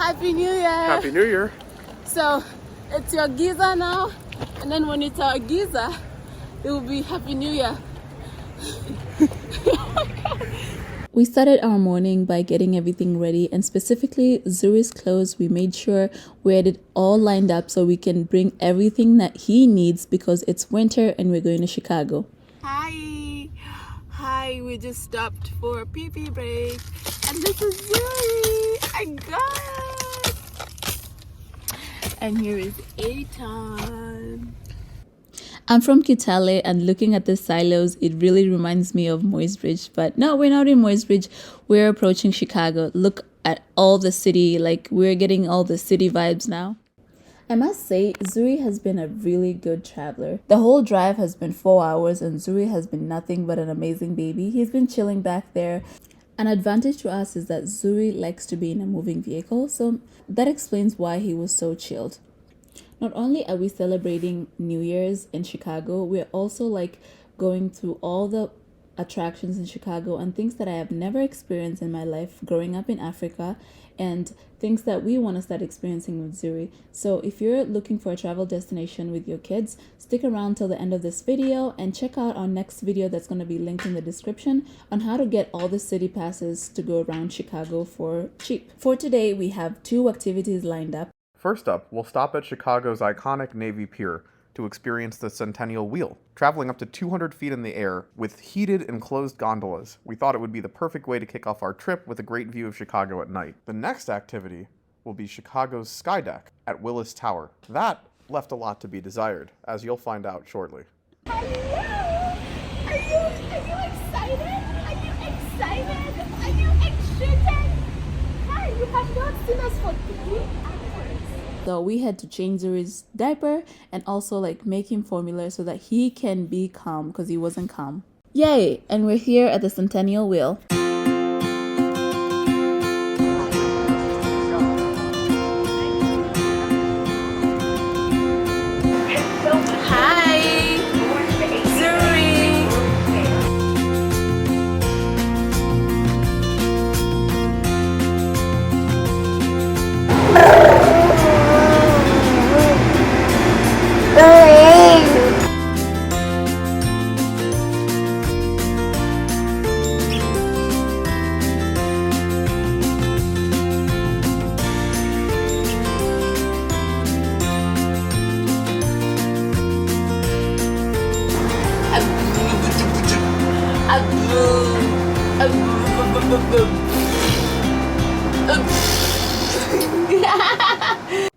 Happy New Year! Happy New Year! So, it's your Giza now, and then when it's our Giza, it will be Happy New Year. We started our morning by getting everything ready, and specifically Zuri's clothes. We made sure we had it all lined up so we can bring everything that he needs because it's winter and we're going to Chicago. Hi, we just stopped for a pee-pee break, and this is Zuri. I got it. And here is Aton. I'm from Kitale, and looking at the silos, it really reminds me of Moisbridge. But no, we're not in Moisbridge. We're approaching Chicago. Look at all the city. Like, we're getting all the city vibes now. I must say, Zuri has been a really good traveler. The whole drive has been 4 hours, and Zuri has been nothing but an amazing baby. He's been chilling back there. An advantage to us is that Zuri likes to be in a moving vehicle, so that explains why he was so chilled. Not only are we celebrating New Year's in Chicago, we're also like going through all the attractions in Chicago and things that I have never experienced in my life growing up in Africa, and things that we want to start experiencing with Zuri. So if you're looking for a travel destination with your kids, stick around till the end of this video and check out our next video that's going to be linked in the description on how to get all the city passes to go around Chicago for cheap. For today, we have 2 activities lined up. First up, we'll stop at Chicago's iconic Navy Pier to experience the Centennial Wheel, traveling up to 200 feet in the air with heated enclosed gondolas. We thought it would be the perfect way to kick off our trip with a great view of Chicago at night. The next activity will be Chicago's SkyDeck at Willis Tower. That left a lot to be desired, as you'll find out shortly. Hello! Are you excited? Are you excited? Are you excited? Hi, you have not seen us for 3 hours. So we had to change Zuri's diaper and also like make him formula so that he can be calm because he wasn't calm. Yay! And we're here at the Centennial Wheel.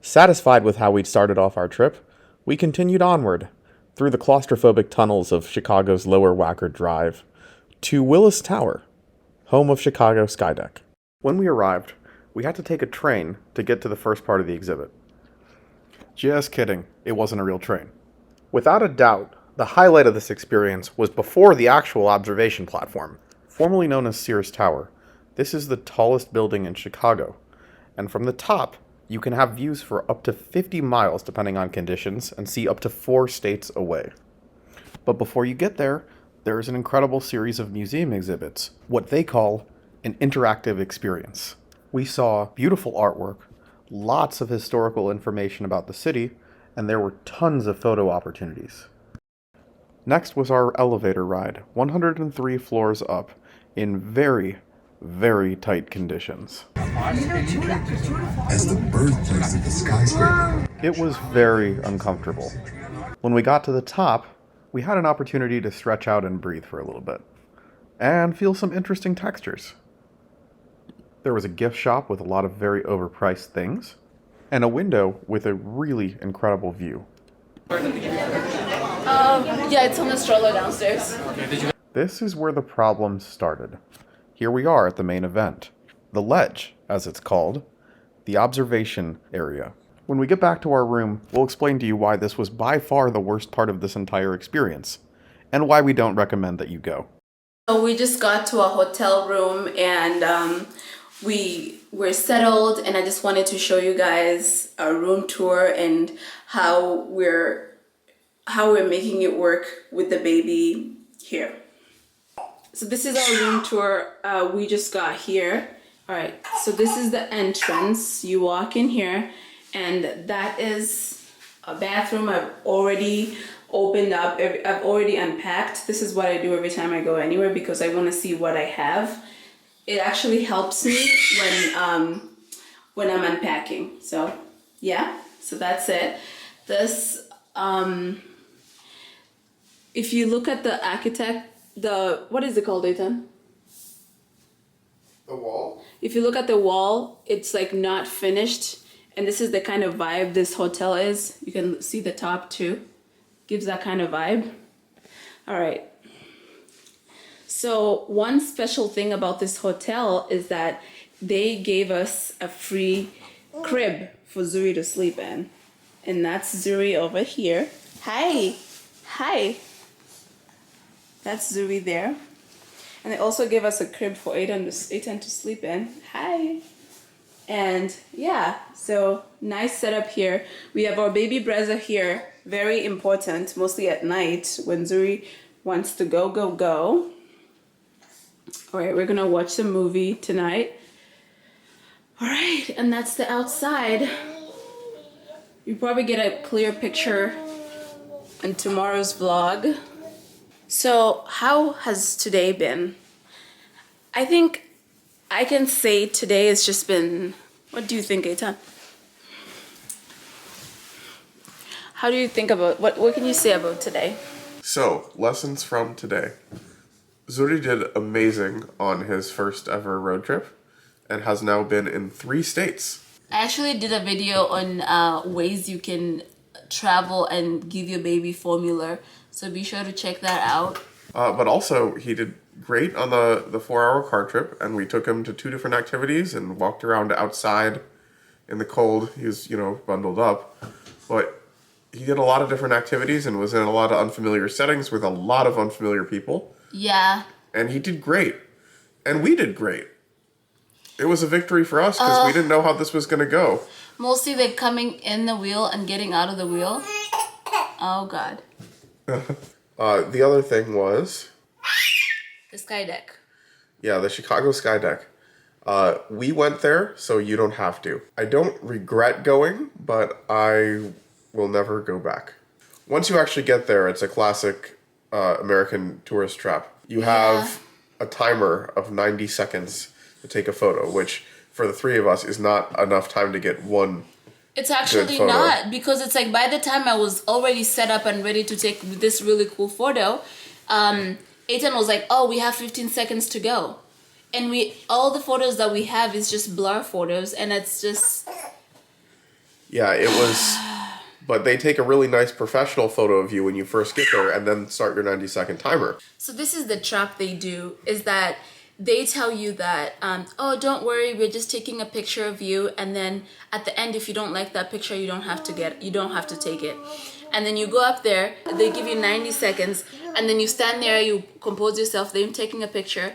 Satisfied with how we'd started off our trip, we continued onward through the claustrophobic tunnels of Chicago's Lower Wacker Drive to Willis Tower, home of Chicago SkyDeck. When we arrived, we had to take a train to get to the first part of the exhibit. Just kidding, it wasn't a real train. Without a doubt, the highlight of this experience was before the actual observation platform, formerly known as Sears Tower. This is the tallest building in Chicago, and from the top, you can have views for up to 50 miles depending on conditions and see up to 4 states away. But before you get there, there's an incredible series of museum exhibits, what they call an interactive experience. We saw beautiful artwork, lots of historical information about the city, and there were tons of photo opportunities. Next was our elevator ride, 103 floors up, in very, very tight conditions. As the birthplace of the skyscraper. It was very uncomfortable. When we got to the top, we had an opportunity to stretch out and breathe for a little bit, and feel some interesting textures. There was a gift shop with a lot of very overpriced things, and a window with a really incredible view. Yeah, it's on the stroller downstairs. This is where the problem started. Here we are at the main event. The ledge, as it's called, the observation area. When we get back to our room, we'll explain to you why this was by far the worst part of this entire experience, and why we don't recommend that you go. So we just got to a hotel room and we were settled, and I just wanted to show you guys our room tour and how we're making it work with the baby here. So this is our room tour. We just got here, All right, so this is the entrance. You walk in here, and that is a bathroom I've already opened up. I've already unpacked. This is what I do every time I go anywhere because I want to see what I have. It actually helps me when I'm unpacking. So yeah, so that's it. This if you look at the architect, what is it called, Ethan? The wall? If you look at the wall, it's like not finished. And this is the kind of vibe this hotel is. You can see the top too. Gives that kind of vibe. All right. So one special thing about this hotel is that they gave us a free crib for Zuri to sleep in. And that's Zuri over here. Hi. Hi. That's Zuri there. And they also gave us a crib for Aiden to sleep in. Hi. And yeah, so nice setup here. We have our baby Brezza here. Very important, mostly at night when Zuri wants to go. All right, we're gonna watch the movie tonight. All right, and that's the outside. You probably get a clear picture in tomorrow's vlog. So how has today been? I think I can say today has just been, what do you think, Eitan? How do you think about, what can you say about today? So, lessons from today. Zuri did amazing on his first ever road trip and has now been in 3 states. I actually did a video on ways you can travel and give your baby formula. So be sure to check that out. But also, he did great on the 4-hour car trip, and we took him to 2 different activities and walked around outside in the cold. He was, bundled up. But he did a lot of different activities and was in a lot of unfamiliar settings with a lot of unfamiliar people. Yeah. And he did great. And we did great. It was a victory for us because we didn't know how this was going to go. Mostly they're coming in the wheel and getting out of the wheel. Oh, God. The other thing was... The SkyDeck. Yeah, the Chicago SkyDeck. We went there, so you don't have to. I don't regret going, but I will never go back. Once you actually get there, it's a classic American tourist trap. You have a timer of 90 seconds to take a photo, which for the 3 of us is not enough time to get one. It's actually not, because it's like by the time I was already set up and ready to take this really cool photo, Eitan was like, oh, we have 15 seconds to go. And all the photos that we have is just blur photos, and it's just... Yeah, it was... But they take a really nice professional photo of you when you first get there and then start your 90-second timer. So this is the trap they do, is that they tell you that, oh, don't worry, we're just taking a picture of you, and then at the end, if you don't like that picture, you don't have to take it. And then you go up there, they give you 90 seconds, and then you stand there, you compose yourself, they're taking a picture.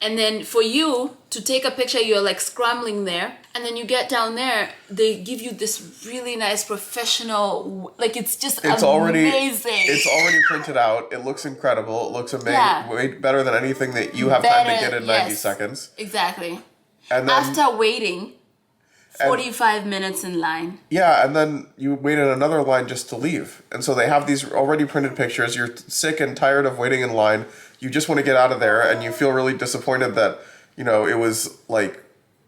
And then for you to take a picture, you're like scrambling there. And then you get down there, they give you this really nice professional, like it's just amazing. It's already printed out. It looks incredible. It looks amazing. Yeah. Way better than anything that you have time to get in 90 seconds. Exactly. And then, after waiting 45 minutes in line. Yeah, and then you wait in another line just to leave. And so they have these already printed pictures. You're sick and tired of waiting in line. You just want to get out of there, and you feel really disappointed that, it was like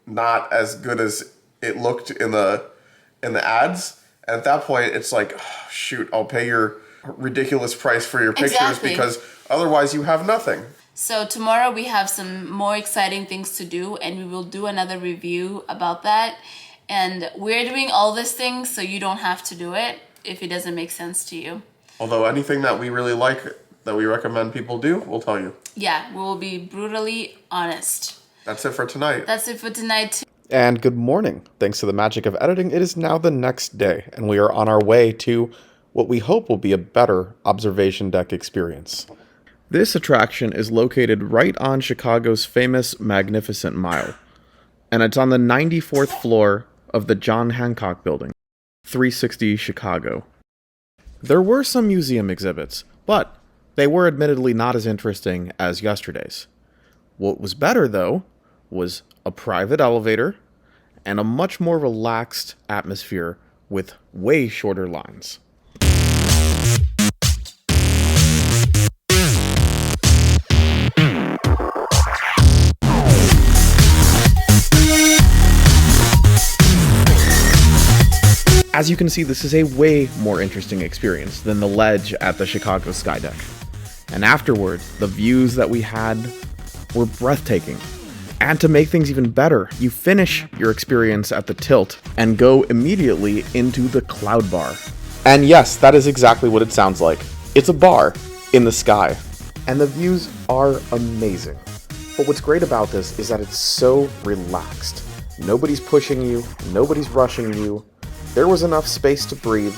not as good as it looked in the ads. And at that point, it's like, oh, shoot, I'll pay your ridiculous price for your pictures because otherwise you have nothing. So tomorrow we have some more exciting things to do, and we will do another review about that. And we're doing all these things so you don't have to do it if it doesn't make sense to you. Although anything that we really like that we recommend people do, we'll tell you. Yeah, we will be brutally honest. That's it for tonight. That's it for tonight. And good morning. Thanks to the magic of editing, it is now the next day, and we are on our way to what we hope will be a better observation deck experience. This attraction is located right on Chicago's famous Magnificent Mile, and it's on the 94th floor of the John Hancock Building, 360 Chicago. There were some museum exhibits, but they were admittedly not as interesting as yesterday's. What was better, though, was a private elevator and a much more relaxed atmosphere with way shorter lines. As you can see, this is a way more interesting experience than the ledge at the Chicago SkyDeck. And afterwards, the views that we had were breathtaking. And to make things even better, you finish your experience at the tilt and go immediately into the cloud bar. And yes, that is exactly what it sounds like. It's a bar in the sky. And the views are amazing. But what's great about this is that it's so relaxed. Nobody's pushing you, nobody's rushing you. There was enough space to breathe,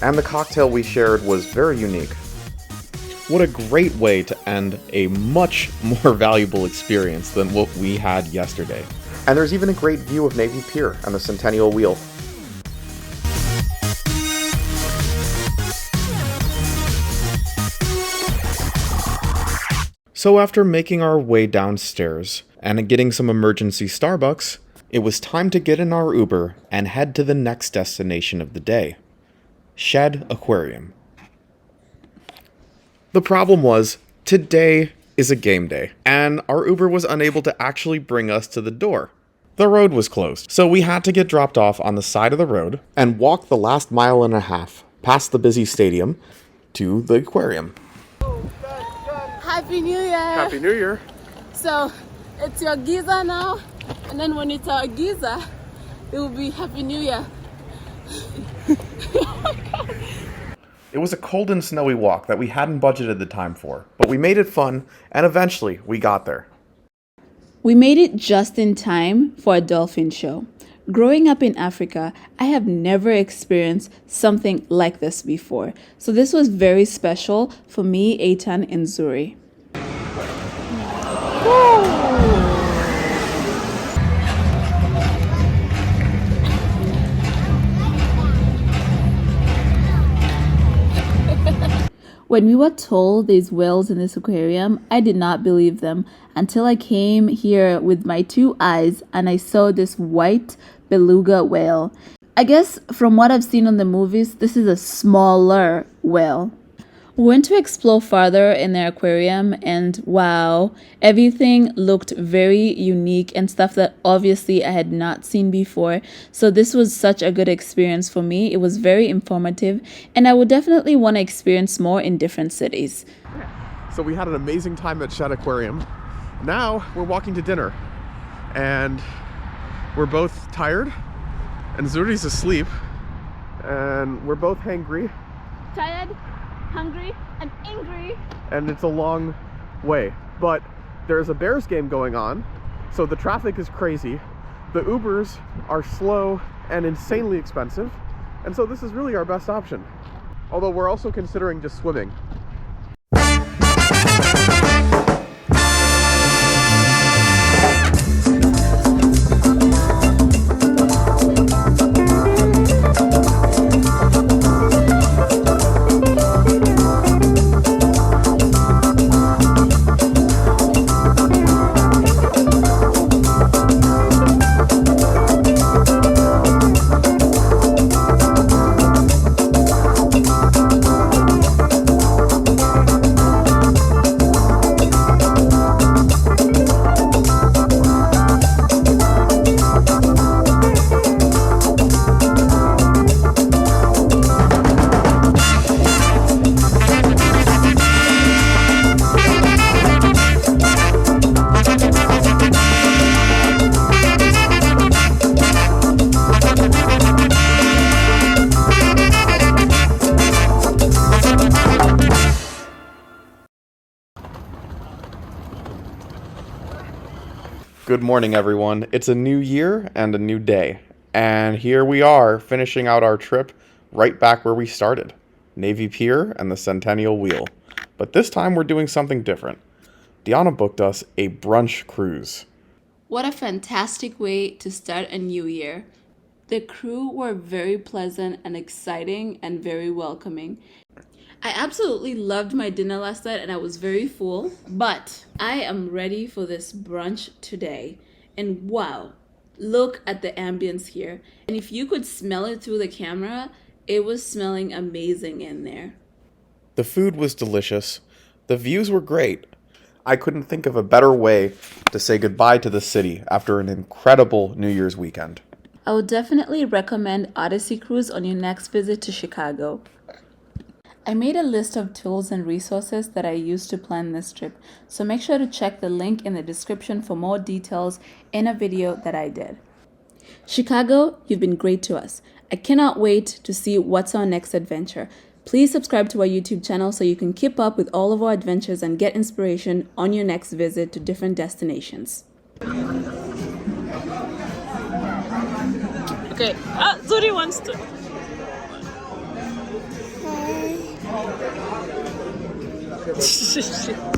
and the cocktail we shared was very unique. What a great way to end a much more valuable experience than what we had yesterday. And there's even a great view of Navy Pier and the Centennial Wheel. So after making our way downstairs and getting some emergency Starbucks, it was time to get in our Uber and head to the next destination of the day, Shed Aquarium. The problem was, today is a game day, and our Uber was unable to actually bring us to the door. The road was closed, so we had to get dropped off on the side of the road and walk the last mile and a half past the busy stadium to the aquarium. Happy New Year! Happy New Year! So, it's your Giza now, and then when it's our Giza, it will be Happy New Year. It was a cold and snowy walk that we hadn't budgeted the time for, but we made it fun, and eventually we got there. We made it just in time for a dolphin show. Growing up in Africa, I have never experienced something like this before. So this was very special for me, Eitan, and Zuri. When we were told there's whales in this aquarium, I did not believe them until I came here with my 2 eyes and I saw this white beluga whale. I guess from what I've seen on the movies, this is a smaller whale. We went to explore further in the aquarium and wow, everything looked very unique and stuff that obviously I had not seen before. So this was such a good experience for me. It was very informative and I would definitely want to experience more in different cities. So we had an amazing time at Shed Aquarium. Now we're walking to dinner and we're both tired and Zuri's asleep and we're both hangry. Tired, hungry, and angry. And it's a long way, but there's a Bears game going on, so the traffic is crazy. The Ubers are slow and insanely expensive, and so this is really our best option. Although we're also considering just swimming. Good morning, everyone. It's a new year and a new day. And here we are, finishing out our trip right back where we started. Navy Pier and the Centennial Wheel. But this time we're doing something different. Deanna booked us a brunch cruise. What a fantastic way to start a new year. The crew were very pleasant and exciting and very welcoming. I absolutely loved my dinner last night and I was very full, but I am ready for this brunch today. And wow, look at the ambience here. And if you could smell it through the camera, it was smelling amazing in there. The food was delicious. The views were great. I couldn't think of a better way to say goodbye to the city after an incredible New Year's weekend. I would definitely recommend Odyssey Cruise on your next visit to Chicago. I made a list of tools and resources that I used to plan this trip, so make sure to check the link in the description for more details in a video that I did. Chicago, you've been great to us. I cannot wait to see what's our next adventure. Please subscribe to our YouTube channel so you can keep up with all of our adventures and get inspiration on your next visit to different destinations. Okay, Zuri wants to. Shit.